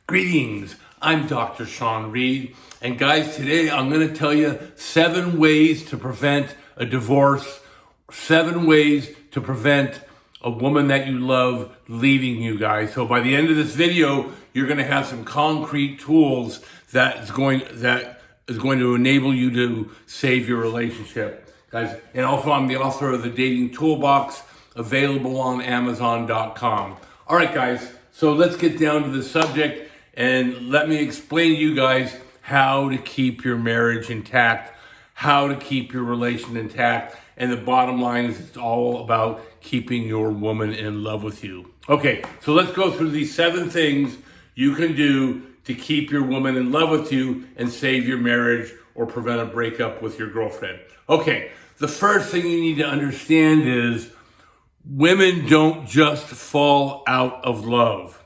Greetings, I'm Dr. Sean Reed, and guys, today I'm going to tell you 7 ways to prevent a divorce, 7 ways to prevent a woman that you love leaving you, guys. So by the end of this video, you're going to have some concrete tools that is going to enable you to save your relationship, guys. And also, I'm the author of the Dating Toolbox, available on Amazon.com. All right, guys, so let's get down to the subject. And let me explain to you guys how to keep your marriage intact, how to keep your relation intact. And the bottom line is it's all about keeping your woman in love with you. Okay, so let's go through these 7 things you can do to keep your woman in love with you and save your marriage or prevent a breakup with your girlfriend. Okay, the first thing you need to understand is women don't just fall out of love,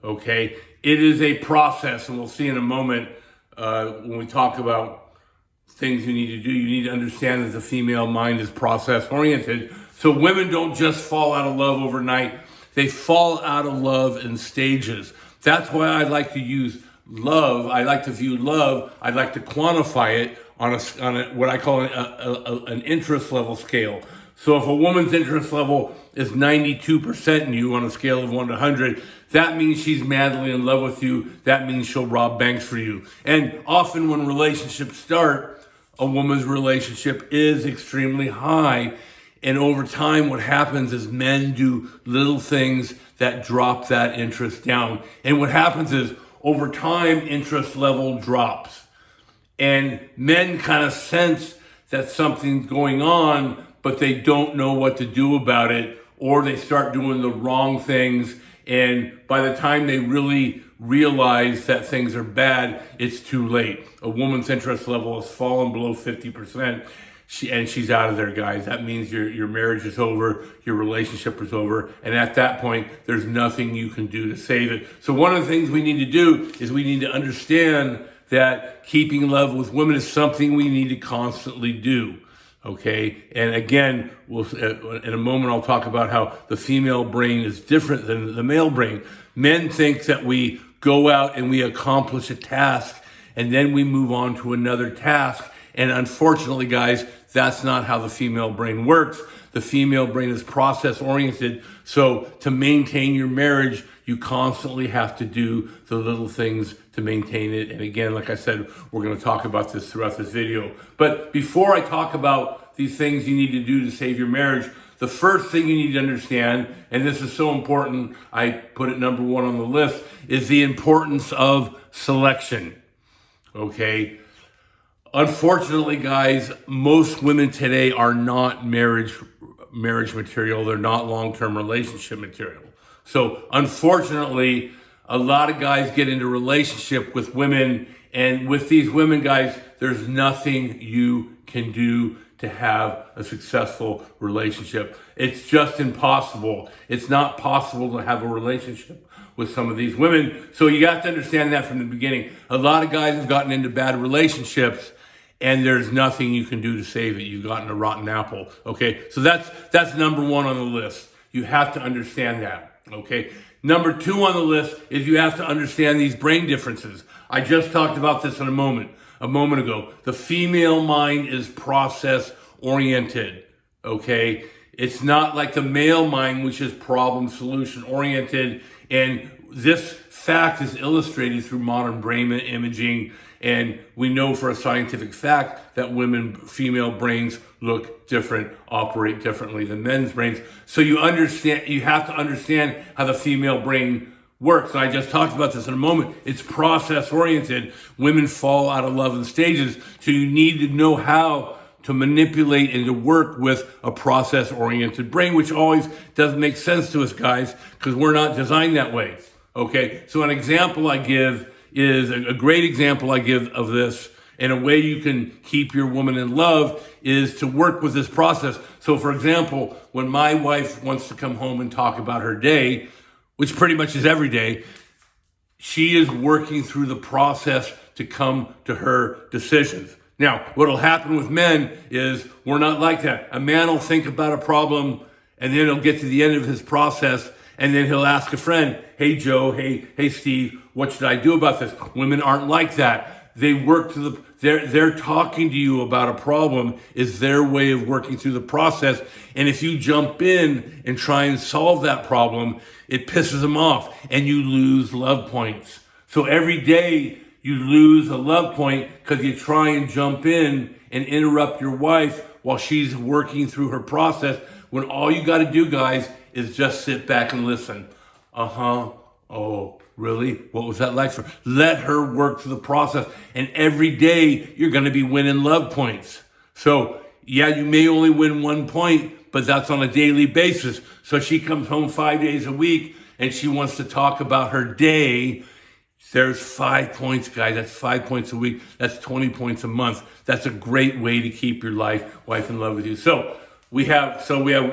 okay? It is a process, and we'll see in a moment when we talk about things you need to do. You need to understand that the female mind is process-oriented. So women don't just fall out of love overnight. They fall out of love in stages. That's why I like to use love. I like to view love. I like to quantify it on a what I call an interest level scale. So if a woman's interest level is 92% in you on a scale of 1 to 100, that means she's madly in love with you. That means she'll rob banks for you. And often when relationships start, a woman's relationship is extremely high. And over time, what happens is men do little things that drop that interest down. And what happens is over time, interest level drops. And men kind of sense that something's going on, but they don't know what to do about it, or they start doing the wrong things. And by the time they really realize that things are bad, it's too late. A woman's interest level has fallen below 50%, and she's out of there, guys. That means your marriage is over, your relationship is over, and at that point, there's nothing you can do to save it. So one of the things we need to do is we need to understand that keeping love with women is something we need to constantly do. Okay, and again, in a moment I'll talk about how the female brain is different than the male brain. Men think that we go out and we accomplish a task and then we move on to another task. And unfortunately, guys, that's not how the female brain works. The female brain is process oriented. So to maintain your marriage, you constantly have to do the little things to maintain it. And again, like I said, we're going to talk about this throughout this video. But before I talk about these things you need to do to save your marriage, the first thing you need to understand, and this is so important, I put it number 1 on the list, is the importance of selection. Okay? Unfortunately, guys, most women today are not marriage material. They're not long-term relationship material. So unfortunately, a lot of guys get into relationship with women, and with these women, guys, there's nothing you can do to have a successful relationship. It's just impossible. It's not possible to have a relationship with some of these women. So you have to understand that from the beginning. A lot of guys have gotten into bad relationships, and there's nothing you can do to save it. You've gotten a rotten apple. Okay, so that's number 1 on the list. You have to understand that. Okay. Number 2 on the list is you have to understand these brain differences. I just talked about this a moment ago. The female mind is process oriented. Okay. It's not like the male mind, which is problem solution oriented. And this fact is illustrated through modern brain imaging. And we know for a scientific fact that female brains look different, operate differently than men's brains. So you have to understand how the female brain works. And I just talked about this in a moment. It's process oriented. Women fall out of love in stages. So you need to know how to manipulate and to work with a process oriented brain, which always doesn't make sense to us, guys, because we're not designed that way. Okay. So an example I give is a great example I give of this, and a way you can keep your woman in love is to work with this process. So for example, when my wife wants to come home and talk about her day, which pretty much is every day, she is working through the process to come to her decisions. Now, what'll happen with men is we're not like that. A man will think about a problem and then he'll get to the end of his process And then he'll ask a friend, hey, Joe, hey, Steve, what should I do about this? Women aren't like that. They work through they're talking to you about a problem is their way of working through the process. And if you jump in and try and solve that problem, it pisses them off and you lose love points. So every day you lose a love point because you try and jump in and interrupt your wife while she's working through her process, when all you got to do, guys, is just sit back and listen. Oh, really? What was that like for? Let her work through the process. And every day you're going to be winning love points. So yeah, you may only win 1 point, but that's on a daily basis. So she comes home 5 days a week and she wants to talk about her day. There's 5 points, guys. That's 5 points a week. That's 20 points a month. That's a great way to keep your wife in love with you. So we have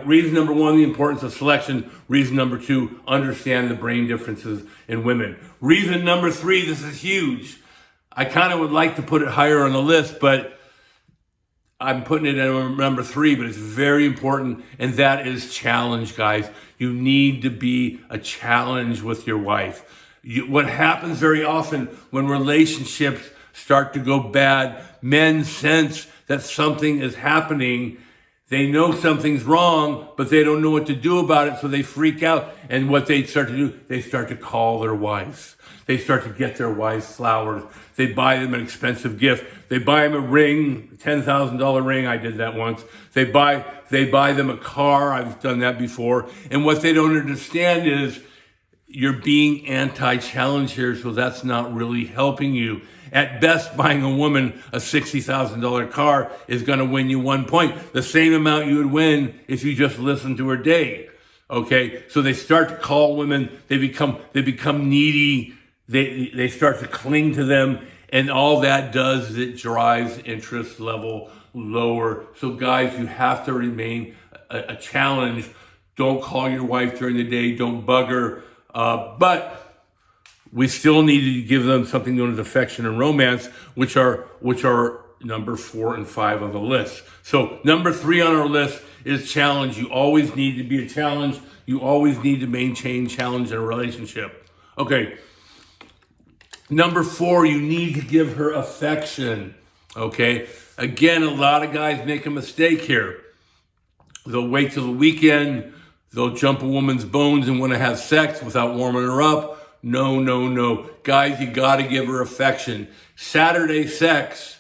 reason number 1, the importance of selection. Reason number 2, understand the brain differences in women. Reason number 3, this is huge. I kind of would like to put it higher on the list, but I'm putting it at number 3, but it's very important, and that is challenge, guys. You need to be a challenge with your wife. What happens very often when relationships start to go bad, men sense that something is happening. They know something's wrong, but they don't know what to do about it, so they freak out. And what they start to do, they start to call their wives. They start to get their wives flowers. They buy them an expensive gift. They buy them a ring, $10,000 ring. I did that once. They buy them a car. I've done that before. And what they don't understand is you're being anti-challenge here, so that's not really helping you. At best, buying a woman a $60,000 car is going to win you 1 point. The same amount you would win if you just listened to her day. Okay, so they start to call women. They become needy. They start to cling to them, and all that does is it drives interest level lower. So guys, you have to remain a challenge. Don't call your wife during the day. Don't bug her. But we still need to give them something known as affection and romance, which are number 4 and 5 on the list. So number 3 on our list is challenge. You always need to be a challenge. You always need to maintain challenge in a relationship. Okay. Number 4, you need to give her affection. Okay. Again, a lot of guys make a mistake here. They'll wait till the weekend. They'll jump a woman's bones and want to have sex without warming her up. No. Guys, you got to give her affection. Saturday sex,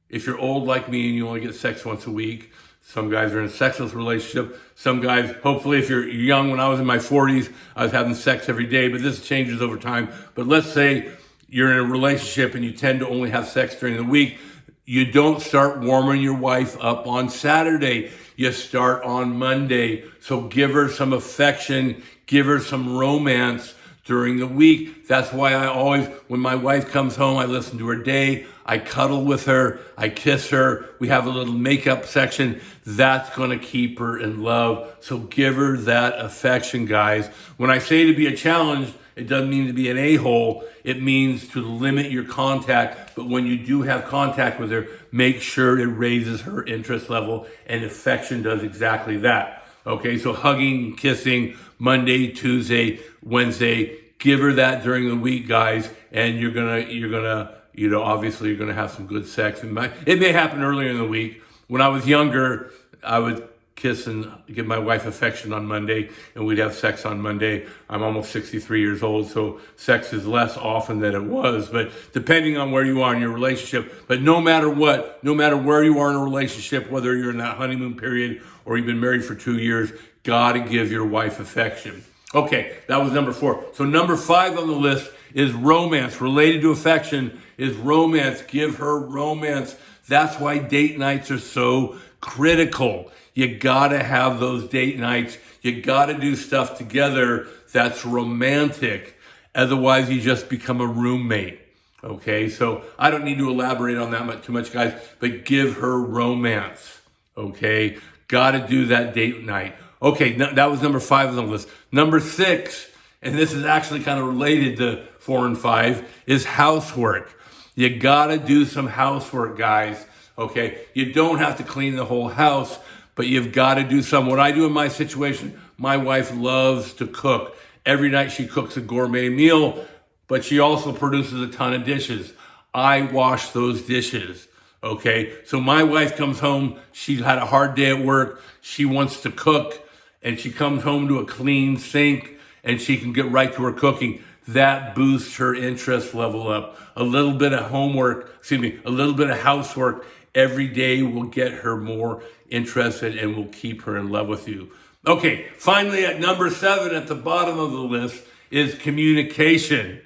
if you're old like me and you only get sex once a week. Some guys are in a sexless relationship. Some guys, hopefully if you're young, when I was in my 40s, I was having sex every day, but this changes over time. But let's say you're in a relationship and you tend to only have sex during the week. You don't start warming your wife up on Saturday. You start on Monday. So give her some affection, give her some romance during the week. That's why I always, when my wife comes home, I listen to her day, I cuddle with her, I kiss her, we have a little makeup section. That's going to keep her in love. So give her that affection, guys. When I say to be a challenge, it doesn't mean to be an a-hole. It means to limit your contact. But when you do have contact with her, make sure it raises her interest level, and affection does exactly that. Okay, so hugging, kissing, Monday, Tuesday, Wednesday, give her that during the week, guys, and you're gonna, obviously you're gonna have some good sex. It may happen earlier in the week. When I was younger, I would kiss and give my wife affection on Monday, and we'd have sex on Monday. I'm almost 63 years old, so sex is less often than it was, but depending on where you are in your relationship. But no matter what, no matter where you are in a relationship, whether you're in that honeymoon period or you've been married for 2 years, gotta give your wife affection. Okay, that was number 4. So number 5 on the list is romance. Related to affection is romance. Give her romance. That's why date nights are so critical. You gotta have those date nights. You gotta do stuff together that's romantic. Otherwise, you just become a roommate. Okay, so I don't need to elaborate on that too much, guys, but give her romance. Okay, gotta do that date night. Okay, that was number 5 on the list. Number 6, and this is actually kind of related to 4 and 5, is housework. You gotta do some housework, guys. Okay, you don't have to clean the whole house, but you've got to do some. What I do in my situation, My wife loves to cook. Every night she cooks a gourmet meal, but she also produces a ton of dishes. I wash those dishes. Okay, so my wife comes home, she's had a hard day at work, she wants to cook, and she comes home to a clean sink, and she can get right to her cooking. That boosts her interest level up. A little bit of a little bit of housework every day will get her more interested and will keep her in love with you. Okay, finally at number 7 at the bottom of the list is communication.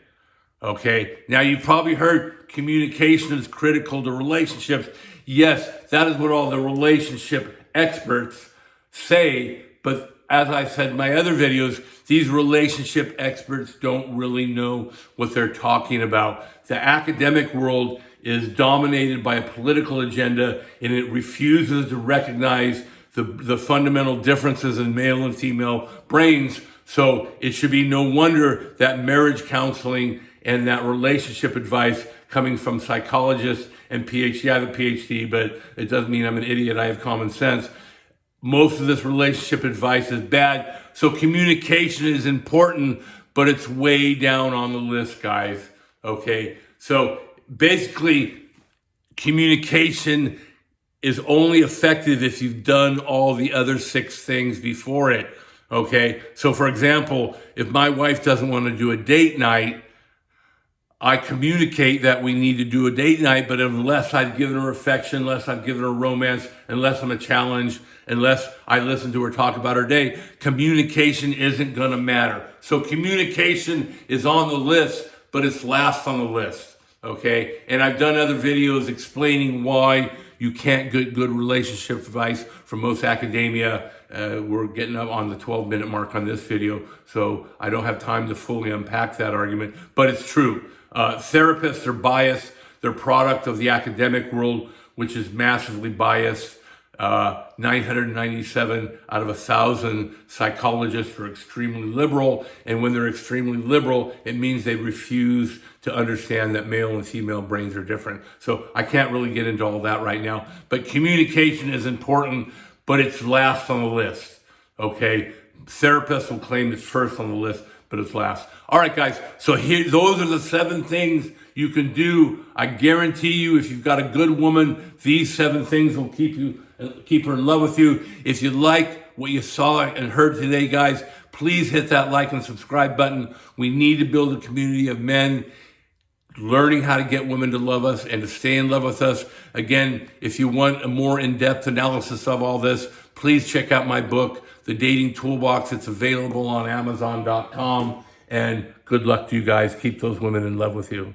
Okay, now you've probably heard communication is critical to relationships. Yes, that is what all the relationship experts say, but as I said in my other videos, these relationship experts don't really know what they're talking about. The academic world is dominated by a political agenda, and it refuses to recognize the fundamental differences in male and female brains. So it should be no wonder that marriage counseling and that relationship advice coming from psychologists and PhD. I have a PhD, but it doesn't mean I'm an idiot. I have common sense. Most of this relationship advice is bad. So communication is important, but it's way down on the list, guys. Okay. So basically, communication is only effective if you've done all the other 6 things before it. Okay. So for example, if my wife doesn't want to do a date night, I communicate that we need to do a date night, but unless I've given her affection, unless I've given her romance, unless I'm a challenge, unless I listen to her talk about her day, communication isn't going to matter. So communication is on the list, but it's last on the list. Okay. And I've done other videos explaining why you can't get good relationship advice from most academia. We're getting up on the 12-minute mark on this video, so I don't have time to fully unpack that argument, but it's true. Therapists are biased. They're product of the academic world, which is massively biased. 997 out of 1,000 psychologists are extremely liberal, and when they're extremely liberal, it means they refuse to understand that male and female brains are different. So I can't really get into all that right now, but communication is important, but it's last on the list. Okay, therapists will claim it's first on the list, but it's last. All right, guys, so here, those are the 7 things you can do. I guarantee you, if you've got a good woman, these 7 things will keep her in love with you. If you like what you saw and heard today, guys, please hit that like and subscribe button. We need to build a community of men learning how to get women to love us and to stay in love with us. Again, if you want a more in-depth analysis of all this, please check out my book, The Dating Toolbox. It's available on Amazon.com. And good luck to you guys. Keep those women in love with you.